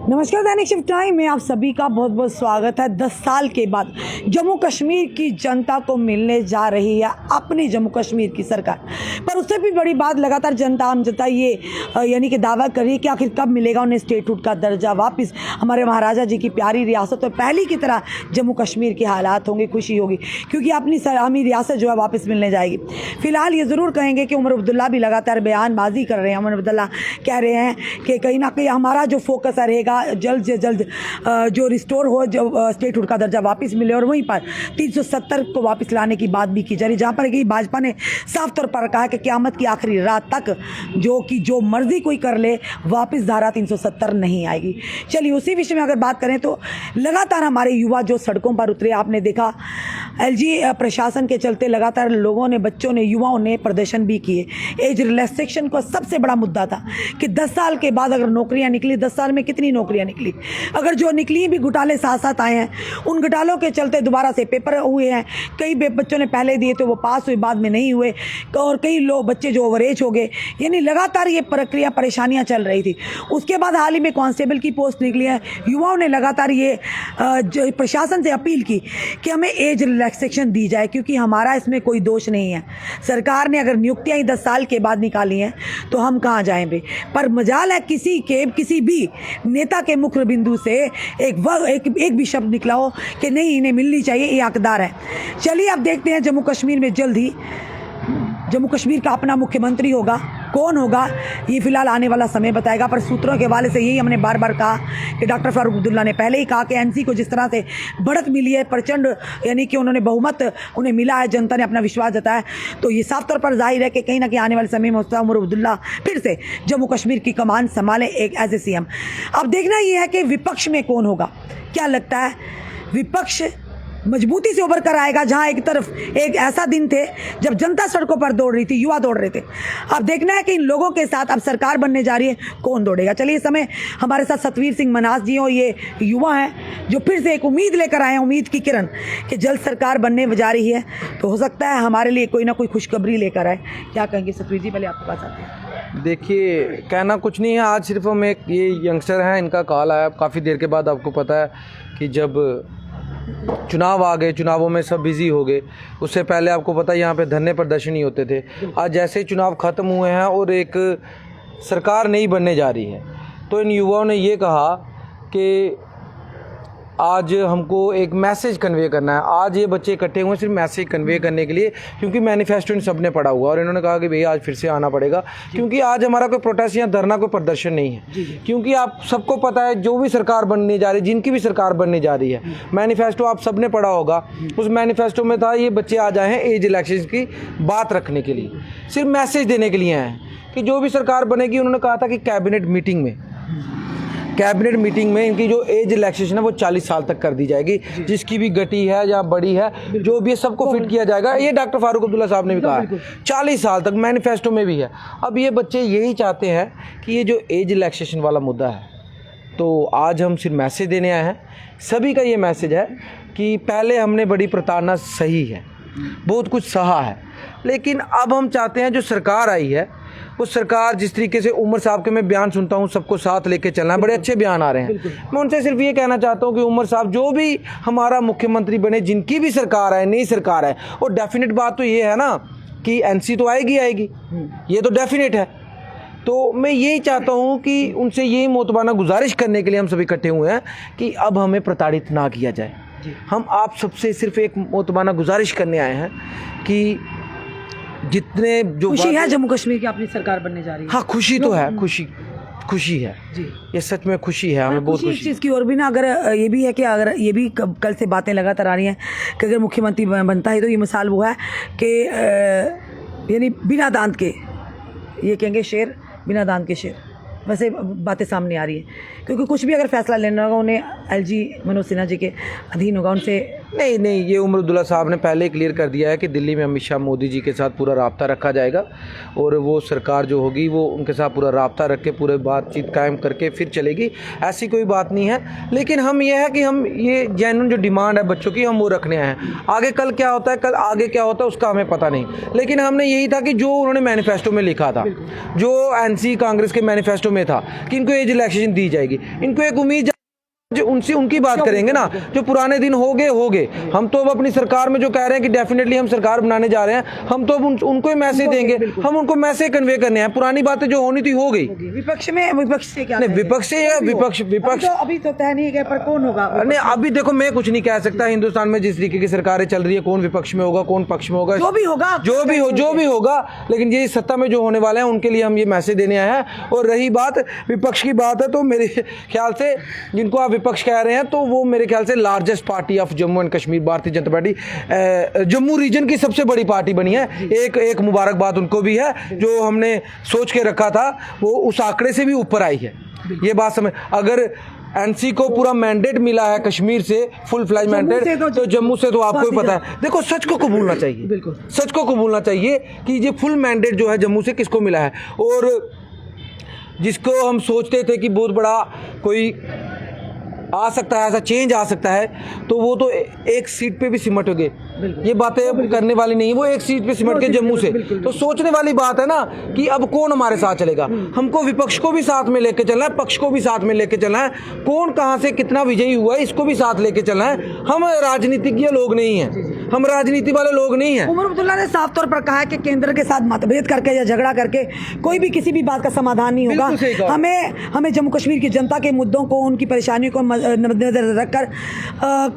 नमस्कार, दैनिक shift time में आप सभी का बहुत बहुत स्वागत है। 10 साल के बाद जम्मू कश्मीर की जनता को मिलने जा रही है अपनी जम्मू कश्मीर की सरकार। पर उससे भी बड़ी बात, लगातार जनता आम जनता ये यानी कि दावा कर रही है कि आखिर कब मिलेगा उन्हें स्टेटहुड का दर्जा वापस। हमारे महाराजा जी की प्यारी रियासत तो पहली की तरह जम्मू कश्मीर के हालात होंगे, खुशी होगी क्योंकि अपनी सलामी रियासत जो है वापस मिलने जाएगी। फिलहाल ये ज़रूर कहेंगे कि उमर अब्दुल्ला भी लगातार बयानबाजी कर रहे हैं। उमर अब्दुल्ला कह रहे हैं कि कहीं ना कहीं हमारा जो फोकस रहेगा जल्द से जल्द जो रिस्टोर हो, जो स्टेटहुड का दर्जा वापस मिले। और वहीं पर 370 को वापस लाने की बात भी की जा रही, जहाँ पर कि भाजपा ने साफ तौर पर कहा कि क़यामत की आखिरी रात तक जो मर्जी कोई कर ले, वापस धारा 370 नहीं आएगी। चलिए उसी विषय में अगर बात करें तो लगातार हमारे युवा जो सड़कों पर उतरे, आपने देखा एलजी प्रशासन के चलते लगातार लोगों ने, बच्चों ने, युवाओं ने प्रदर्शन भी किए। एज रिलैक्सेशन को सबसे बड़ा मुद्दा था कि 10 साल के बाद अगर नौकरियां निकली, 10 साल में कितनी नौकरियां निकली, अगर जो निकली भी घोटाले साथ साथ आए हैं, उन घोटालों के चलते दोबारा से पेपर हुए हैं। कई बच्चों ने पहले दिए तो वो पास हुए, बाद में नहीं हुए, और कई लोग बच्चे जो ओवरेज हो गए। यानी लगातार ये प्रक्रिया, परेशानियां चल रही थी। उसके बाद हाल ही में कांस्टेबल की पोस्ट निकली है। युवाओं ने लगातार ये प्रशासन से अपील की कि हमें एज रिलैक्सेशन दी जाए, क्योंकि हमारा इसमें कोई दोष नहीं है। सरकार ने अगर नियुक्तियां ही 10 साल के बाद निकाली हैं तो हम कहाँ जाएंगे। पर मजाल है किसी भी नेता के मुख्य बिंदु से एक भी शब्द निकला हो कि नहीं इन्हें मिलनी चाहिए, ये हकदार है। चलिए अब देखते हैं जम्मू कश्मीर में जल्द ही जम्मू कश्मीर का अपना मुख्यमंत्री होगा। कौन होगा ये फिलहाल आने वाला समय बताएगा। पर सूत्रों के हवाले से यही हमने बार बार कहा कि डॉक्टर फारूक अब्दुल्ला ने पहले ही कहा कि एनसी को जिस तरह से बढ़त मिली है, प्रचंड यानी कि उन्होंने बहुमत उन्हें मिला है, जनता ने अपना विश्वास जताया, तो ये साफ तौर पर जाहिर है कि कहीं ना कहीं आने वाले समय में उमर अब्दुल्ला फिर से जम्मू कश्मीर की कमान संभाले एक एज ए सीएम। अब देखना ये है कि विपक्ष में कौन होगा। क्या लगता है विपक्ष मजबूती से उभर कर आएगा? जहां एक तरफ एक ऐसा दिन थे जब जनता सड़कों पर दौड़ रही थी, युवा दौड़ रहे थे। अब देखना है कि इन लोगों के साथ अब सरकार बनने जा रही है, कौन दौड़ेगा। चलिए इस समय हमारे साथ सतवीर सिंह मनास जी और ये युवा हैं जो फिर से एक उम्मीद लेकर आए हैं, उम्मीद की किरण कि जल्द सरकार बनने जा रही है, तो हो सकता है हमारे लिए कोई ना कोई खुशखबरी लेकर आए। क्या कहेंगे सतवीर जी, पहले आपके पास आते हैं। देखिए, कहना कुछ नहीं है। आज सिर्फ हम एक ये यंगस्टर हैं, इनका कॉल आया काफ़ी देर के बाद। आपको पता है कि जब चुनाव आ गए, चुनावों में सब बिज़ी हो गए। उससे पहले आपको पता है यहाँ पे धरने प्रदर्शन ही होते थे। आज जैसे ही चुनाव ख़त्म हुए हैं और एक सरकार नई बनने जा रही है, तो इन युवाओं ने ये कहा कि आज हमको एक मैसेज कन्वे करना है। आज ये बच्चे इकट्ठे हुए सिर्फ मैसेज कन्वे करने के लिए, क्योंकि मैनिफेस्टो इन सब ने पढ़ा हुआ। और इन्होंने कहा कि भैया आज फिर से आना पड़ेगा, क्योंकि आज हमारा कोई प्रोटेस्ट या धरना, कोई प्रदर्शन नहीं है। क्योंकि आप सबको पता है जो भी सरकार बनने जा रही है, जिनकी भी सरकार बनने जा रही है, मैनिफेस्टो आप सब ने पढ़ा होगा। उस मैनिफेस्टो में था ये बच्चे आज आए हैं एज इलेक्शन की बात रखने के लिए, सिर्फ मैसेज देने के लिए आए हैं कि जो भी सरकार बनेगी। उन्होंने कहा था कि कैबिनेट मीटिंग में इनकी जो एज रिलैक्सेशन है वो 40 साल तक कर दी जाएगी। जिसकी भी गटी है या बड़ी है, जो भी है, सबको फिट किया जाएगा। ये डॉक्टर फारूक अब्दुल्ला साहब ने भी कहा है 40 साल तक, मैनिफेस्टो में भी है। अब ये बच्चे यही चाहते हैं कि ये जो एज रिलैक्सेशन वाला मुद्दा है, तो आज हम सिर्फ मैसेज देने आए हैं। सभी का ये मैसेज है कि पहले हमने बड़ी प्रताड़ना सही है, बहुत कुछ सहा है, लेकिन अब हम चाहते हैं जो सरकार आई है वो सरकार जिस तरीके से उमर साहब के मैं बयान सुनता हूँ, सबको साथ लेके चलना है, बड़े अच्छे बयान आ रहे हैं। मैं उनसे सिर्फ ये कहना चाहता हूँ कि उमर साहब जो भी हमारा मुख्यमंत्री बने, जिनकी भी सरकार है, नई सरकार है, और डेफिनेट बात तो ये है ना कि एनसी तो आएगी, ये तो डेफिनेट है। तो मैं यही चाहता हूँ कि उनसे यही मोतबाना गुजारिश करने के लिए हम सब इकट्ठे हुए हैं कि अब हमें प्रताड़ित ना किया जाए। हम आप सबसे सिर्फ एक मोतबाना गुजारिश करने आए हैं कि जितने जो खुशी है जम्मू कश्मीर की अपनी सरकार बनने जा रही है। हाँ, खुशी तो है, खुशी है जी, ये सच में खुशी है। हमें बहुत खुशी। इस चीज़ की और भी ना, अगर ये भी है कि अगर ये भी कल से बातें लगातार आ रही हैं कि अगर मुख्यमंत्री बनता है तो ये मिसाल वो है कि यानी बिना दांत के, ये कहेंगे शेर, बिना दांत के शेर, वैसे बातें सामने आ रही हैं। क्योंकि कुछ भी अगर फैसला लेना होगा उन्हें एलजी मनोज सिन्हा जी के अधीन होगा, उनसे नहीं नहीं, ये उमर अब्दुल्ला साहब ने पहले क्लियर कर दिया है कि दिल्ली में अमित शाह मोदी जी के साथ पूरा राब्ता रखा जाएगा और वो सरकार जो होगी वो उनके साथ पूरा राब्ता रख के पूरे बातचीत कायम करके फिर चलेगी, ऐसी कोई बात नहीं है। लेकिन हम ये है कि हम ये जेन्युइन जो डिमांड है बच्चों की हम वो रखने आए हैं। आगे कल क्या होता है, कल आगे क्या होता है उसका हमें पता नहीं, लेकिन हमने यही था कि जो उन्होंने मैनिफेस्टो में लिखा था, जो एनसी कांग्रेस के मैनिफेस्टो में था कि इनको एज रिलैक्सेशन दी जाएगी, इनको एक उम्मीद जो उनसे उनकी बात करेंगे ना, जो पुराने दिन हो गए। हम तो अब अपनी सरकार में जो कह रहे हैं कि डेफिनेटली हम सरकार बनाने जा रहे हैं, हम तो अब उनको ही मैसेज देंगे, हम उनको मैसेज कन्वे करने हैं। पुरानी बातें जो होनी थी हो गई। विपक्ष से क्या नहीं, विपक्ष से या विपक्ष अभी तो तय नहीं है, पर कौन होगा? नहीं, अभी देखो मैं कुछ नहीं कह सकता। हिंदुस्तान में जिस तरीके की सरकारें चल रही है, कौन विपक्ष में होगा कौन पक्ष में होगा, जो भी होगा, लेकिन ये सत्ता में जो होने वाले हैं उनके लिए हम ये मैसेज देने आए हैं। और रही बात विपक्ष की बात है, तो मेरे ख्याल से जिनको आप विपक्ष कह रहे हैं तो वो मेरे ख्याल से largest party of Jammu and Kashmir Bharatiya Janata party, Jammu reason की सबसे बड़ी पार्टी बनी है। एक मुबारकबाद उनको भी है, जो हमने सोच के रखा था वो उस आंकड़े से भी ऊपर आई है। ये बात समझ, अगर एनसी को पूरा मैंडेट मिला है कश्मीर से, फुल फ्लैज मैंडेट, तो जम्मू से तो आपको ही पता है। देखो सच को कबूलना चाहिए, बिल्कुल सच को कबूलना चाहिए कि ये फुल मैंडेट जो है जम्मू से किसको मिला है। और जिसको हम सोचते थे कि बहुत बड़ा कोई आ सकता है, ऐसा चेंज आ सकता है, तो वो तो एक सीट पे भी सिमट हो गए। ये बातें अब करने वाली नहीं है, वो एक सीट पे सिमट के जम्मू से। तो सोचने वाली बात है ना कि अब कौन हमारे साथ चलेगा। हमको विपक्ष को भी साथ में लेके चलना है, पक्ष को भी साथ में लेके चलना है, कौन कहाँ से कितना विजयी हुआ है इसको भी साथ लेके चलना है। हम राजनीतिज्ञ लोग नहीं हैं, हम राजनीति वाले लोग नहीं हैं। उमर अब्दुल्ला ने साफ तौर पर कहा है कि केंद्र के साथ मतभेद करके या झगड़ा करके कोई भी किसी भी बात का समाधान नहीं होगा। हमें जम्मू कश्मीर की जनता के मुद्दों को, उनकी परेशानियों को मद्देनजर रखकर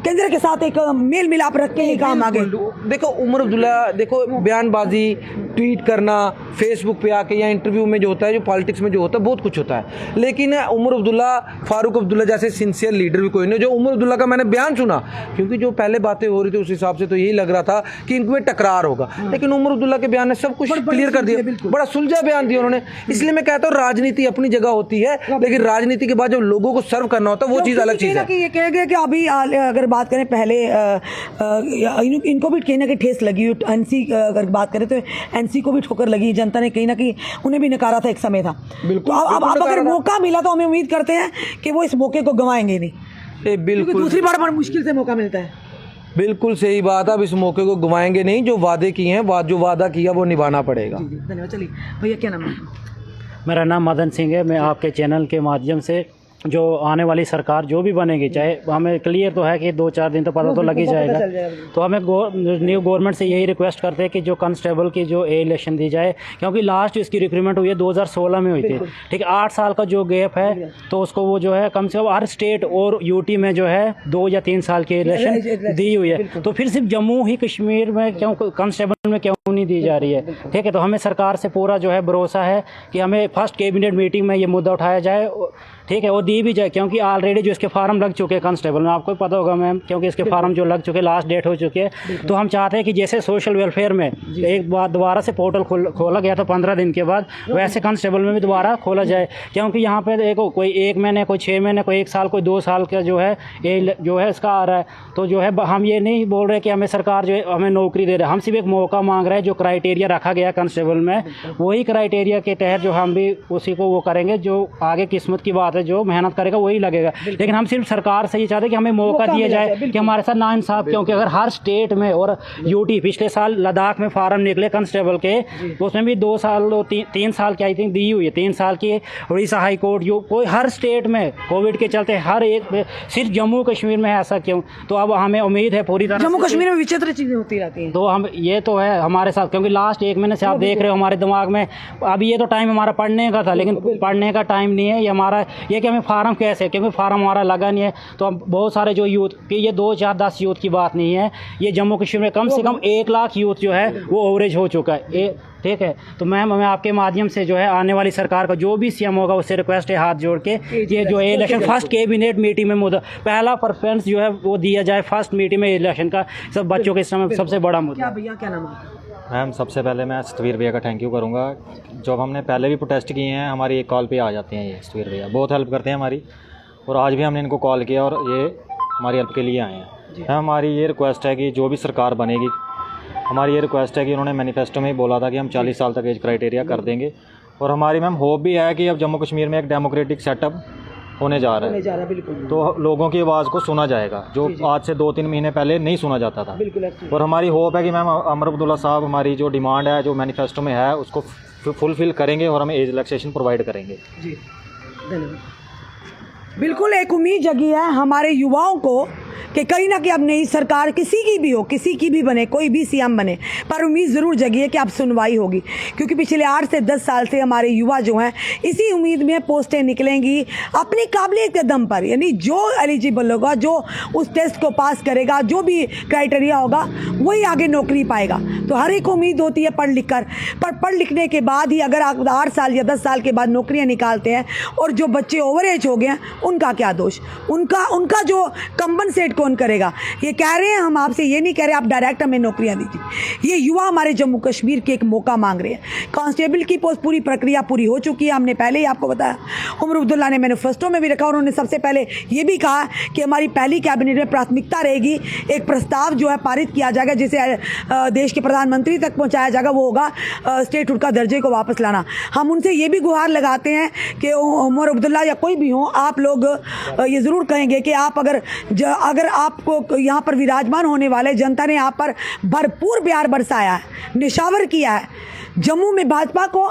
केंद्र के साथ एक मेल मिलाप रख के ही काम आगे। देखो उमर अब्दुल्ला, देखो बयानबाजी, ट्वीट करना फेसबुक पे आके या इंटरव्यू में जो होता है, जो पॉलिटिक्स में जो होता है, बहुत कुछ होता है। लेकिन उमर अब्दुल्ला, फारूक अब्दुल्ला जैसे सिंसियर लीडर भी कोई नहीं। जो उमर अब्दुल्ला का मैंने बयान सुना, क्योंकि जो पहले बातें हो रही थी उस हिसाब से तो यही लग रहा था कि इनको टकरार होगा, लेकिन उमर अब्दुल्ला के बयान ने सब कुछ क्लियर कर दिया, बड़ा सुलझा बयान दिया उन्होंने। इसलिए मैं कहता हूँ राजनीति अपनी जगह होती है, लेकिन राजनीति के बाद जब लोगों को सर्व करना होता है वो चीज़ अलग चीज़ है। ये कहेंगे कि अभी अगर बात करें पहले इनको भी कहीं ना कहीं ठेस लगी। एनसी अगर बात करें तो एनसी को भी ठोकर लगी, जनता ने कहीं ना कहीं उन्हें भी नकारा था एक समय था। तो अब अगर मौका मिला तो हमें उम्मीद करते हैं कि वो इस मौके को गंवाएंगे नहीं। बिल्कुल, दूसरी बार बड़ी मुश्किल से मौका मिलता है। बिल्कुल सही बात है, अब इस मौके को गंवाएंगे नहीं। जो वादे किए हैं, जो वादा किया वो निभाना पड़ेगा। धन्यवाद। चलिए भैया, क्या नाम है? मेरा नाम मदन सिंह है। मैं आपके चैनल के माध्यम से जो आने वाली सरकार जो भी बनेगी, चाहे हमें क्लियर तो है कि 2-4 दिन तो पता तो लग ही जाएगा, तो हमें न्यू गवर्नमेंट से यही रिक्वेस्ट करते हैं कि जो कांस्टेबल की जो इलेक्शन दी जाए, क्योंकि लास्ट इसकी रिक्रूटमेंट हुई है 2016 में हुई थी, ठीक है। 8 साल का जो गैप है, तो उसको वो जो है कम से कम हर स्टेट और यूटी में जो है 2 या 3 साल की इलेक्शन दी हुई है, तो फिर सिर्फ जम्मू ही कश्मीर में क्यों, कांस्टेबल में क्यों नहीं दी जा रही है, ठीक है। तो हमें सरकार से पूरा जो है भरोसा है कि हमें फर्स्ट कैबिनेट मीटिंग में ये मुद्दा उठाया जाए, ठीक है, वो दी भी जाए, क्योंकि ऑलरेडी जो इसके फार्म लग चुके हैं कांस्टेबल में, आपको पता होगा मैम, क्योंकि इसके फार्म जो लग चुके, लास्ट डेट हो चुकी है। तो हम चाहते हैं कि जैसे सोशल वेलफेयर में एक बार दोबारा से पोर्टल खोला गया था 15 दिन के बाद, वैसे कांस्टेबल में भी दोबारा खोला जाए, क्योंकि यहाँ पे देखो कोई 1 महीने, कोई 6 महीने, कोई 1 साल, कोई 2 साल का जो है ये जो है इसका आ रहा है। तो जो है हम ये नहीं बोल रहे कि हमें सरकार जो है हमें नौकरी दे रहा है, हम सिर्फ एक मौका मांग रहे हैं। जो क्राइटेरिया रखा गया कांस्टेबल में, वही क्राइटेरिया के तहत जो हम भी उसी को वो करेंगे। जो आगे किस्मत की बात है, जो मेहनत करेगा वही लगेगा, लेकिन हम सिर्फ सरकार से ये चाहते हैं कि हमें मौका दिया जाए कि हमारे साथ नाइंसाफ, क्योंकि अगर हर स्टेट में और यूटी, पिछले साल लद्दाख में फार्म निकले कांस्टेबल के, उसमें भी 2 साल 3 साल की आई थिंक दी हुई है, 3 साल की उड़ीसा हाई कोर्ट, कोई हर स्टेट में कोविड के चलते हर एक, सिर्फ जम्मू कश्मीर में है ऐसा क्यों? तो अब हमें उम्मीद है पूरी तरह, जम्मू कश्मीर में विचित्र चीजें होती रहती हैं, तो हम ये तो है हमारे साथ, क्योंकि लास्ट 1 महीने से आप देख रहे हो हमारे दिमाग में, अब ये तो टाइम हमारा पढ़ने का था, लेकिन पढ़ने का टाइम नहीं है ये हमारा, ये कि हमें फार्म कैसे, क्योंकि फार्म हमारा लगा नहीं है। तो अब बहुत सारे जो यूथ की, ये 2, 4, 10 यूथ की बात नहीं है, ये जम्मू कश्मीर में कम से कम 1 लाख यूथ जो है वो ओवरेज हो चुका है, ठीक है। तो मैम हमें आपके माध्यम से जो है आने वाली सरकार का जो भी सीएम होगा उससे रिक्वेस्ट है हाथ जोड़ के, ये जो इलेक्शन फर्स्ट कैबिनेट मीटिंग में मुद्दा, पहला प्रेफरेंस जो है वो दिया जाए फर्स्ट मीटिंग में इलेक्शन का, सब बच्चों के समय सबसे बड़ा मुद्दा। भैया क्या नाम है? मैम सबसे पहले मैं सतवीर भैया का थैंक यू करूँगा। जब हमने पहले भी प्रोटेस्ट किए हैं, हमारी एक कॉल पे आ जाते हैं ये सतवीर भैया, बहुत हेल्प करते हैं हमारी, और आज भी हमने इनको कॉल किया और ये हमारी हेल्प के लिए आए हैं। हमारी ये रिक्वेस्ट है कि जो भी सरकार बनेगी, हमारी ये रिक्वेस्ट है कि उन्होंने मैनिफेस्टो में ही बोला था कि हम 40 साल तक एज क्राइटेरिया कर देंगे, और हमारी मैम होप भी है कि अब जम्मू कश्मीर में एक डेमोक्रेटिक सेटअप होने जा रहा है, बिल्कुल तो लोगों की आवाज़ को सुना जाएगा जो आज से 2-3 महीने पहले नहीं सुना जाता था। और हमारी होप है कि मैम अमर अब्दुल्ला साहब हमारी जो डिमांड है, जो मैनिफेस्टो में है, उसको फुलफिल करेंगे और हमें एज रिलैक्सेशन प्रोवाइड करेंगे। जी, धन्यवाद। बिल्कुल एक उम्मीद जगी है हमारे युवाओं को कि कहीं ना कहीं अब नई सरकार किसी की भी हो, किसी की भी बने, कोई भी सीएम बने, पर उम्मीद ज़रूर जगी है कि अब सुनवाई होगी, क्योंकि पिछले 8 से 10 साल से हमारे युवा जो हैं इसी उम्मीद में पोस्टें निकलेंगी अपनी काबिलियत के दम पर, यानी जो एलिजिबल होगा, जो उस टेस्ट को पास करेगा, जो भी क्राइटेरिया होगा, वही आगे नौकरी पाएगा। तो हर एक उम्मीद होती है पढ़ लिख कर, पर पढ़ लिखने के बाद ही अगर आप 8 साल या 10 साल के बाद नौकरियाँ निकालते हैं और जो बच्चे ओवर एज हो गए हैं उनका क्या दोष, उनका जो कंपनसेट कौन करेगा। ये कह रहे हैं, हम आपसे ये नहीं कह रहे आप डायरेक्ट हमें नौकरियां दीजिए, ये युवा हमारे जम्मू कश्मीर के एक मौका मांग रहे हैं। कांस्टेबल की पोस्ट पूरी प्रक्रिया पूरी हो चुकी है, हमने पहले ही आपको बताया। उमर अब्दुल्ला ने मैनिफेस्टो में भी रखा, उन्होंने सबसे पहले ये भी कहा कि हमारी पहली कैबिनेट में प्राथमिकता रहेगी, एक प्रस्ताव जो है पारित किया जाएगा जिसे देश के प्रधानमंत्री तक पहुँचाया जाएगा, वो होगा स्टेटहुड का दर्जे को वापस लाना। हम उनसे ये भी गुहार लगाते हैं कि उमर अब्दुल्ला या कोई भी हो, आप लोग ये ज़रूर कहेंगे कि आप अगर आपको यहाँ पर विराजमान होने वाले जनता ने यहाँ पर भरपूर प्यार बरसाया है, निशावर किया है जम्मू में भाजपा को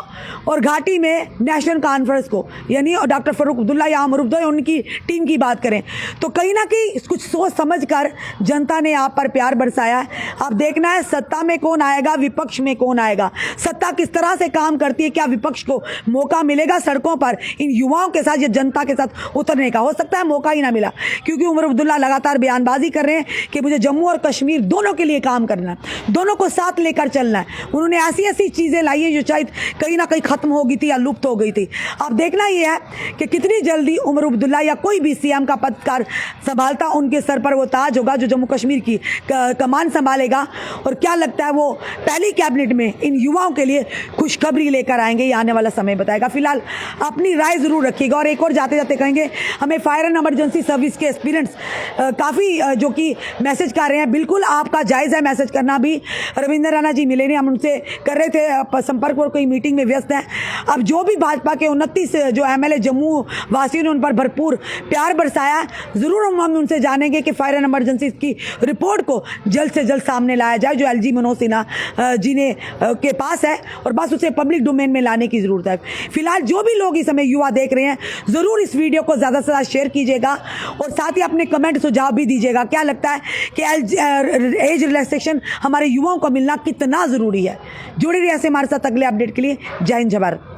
और घाटी में नेशनल कॉन्फ्रेंस को, यानी डॉक्टर फारूक अब्दुल्ला या अमर अब्दुल्ला उनकी टीम की बात करें तो कहीं ना कहीं कुछ सोच समझ कर जनता ने आप पर प्यार बरसाया है। अब देखना है सत्ता में कौन आएगा, विपक्ष में कौन आएगा, सत्ता किस तरह से काम करती है, क्या विपक्ष को मौका मिलेगा सड़कों पर इन युवाओं के साथ या जनता के साथ उतरने का। हो सकता है मौका ही ना मिला, क्योंकि उमर अब्दुल्ला लगातार बयानबाजी कर रहे हैं कि मुझे जम्मू और कश्मीर दोनों के लिए काम करना है, दोनों को साथ लेकर चलना है। उन्होंने ऐसी ऐसी चीज़ें लाई है जो शायद कहीं ना कहीं खत्म हो गई थी या लुप्त हो गई थी। अब देखना यह है कि कितनी जल्दी उमर अब्दुल्ला या कोई भी सीएम का पदकार संभालता, उनके सर पर वो ताज होगा जो जम्मू कश्मीर की कमान संभालेगा। और क्या लगता है वो पहली कैबिनेट में इन युवाओं के लिए खुशखबरी लेकर आएंगे, ये आने वाला समय बताएगा। फिलहाल अपनी राय ज़रूर रखिएगा। और एक और जाते जाते कहेंगे, हमें फायर एंड इमरजेंसी सर्विस के एक्सपीरियंस काफ़ी जो कि मैसेज कर रहे हैं, बिल्कुल आपका जायज़ है मैसेज करना भी। रविंद्र राणा जी मिले नहीं, हम उनसे कर रहे थे संपर्क और कोई मीटिंग में व्यस्त हैं। अब जो भी भाजपा के 29 जो एमएलए जम्मू वासियों ने उन पर भरपूर प्यार बरसाया, ज़रूर हम उनसे जानेंगे कि फायर एंड इमरजेंसी की रिपोर्ट को जल्द से जल्द सामने लाया जाए जो एलजी मनोज सिन्हा जी ने के पास है, और बस उसे पब्लिक डोमेन में लाने की ज़रूरत है। फिलहाल जो भी लोग इस समय युवा देख रहे हैं, ज़रूर इस वीडियो को ज़्यादा से ज़्यादा शेयर कीजिएगा और साथ ही अपने कमेंट सुझाव भी दीजिएगा। क्या लगता है कि एज रिलैक्सेशन हमारे युवाओं को मिलना कितना ज़रूरी है। जुड़े रहिए ऐसे हमारे साथ अगले अपडेट के लिए। जय हिंद, जय भारत।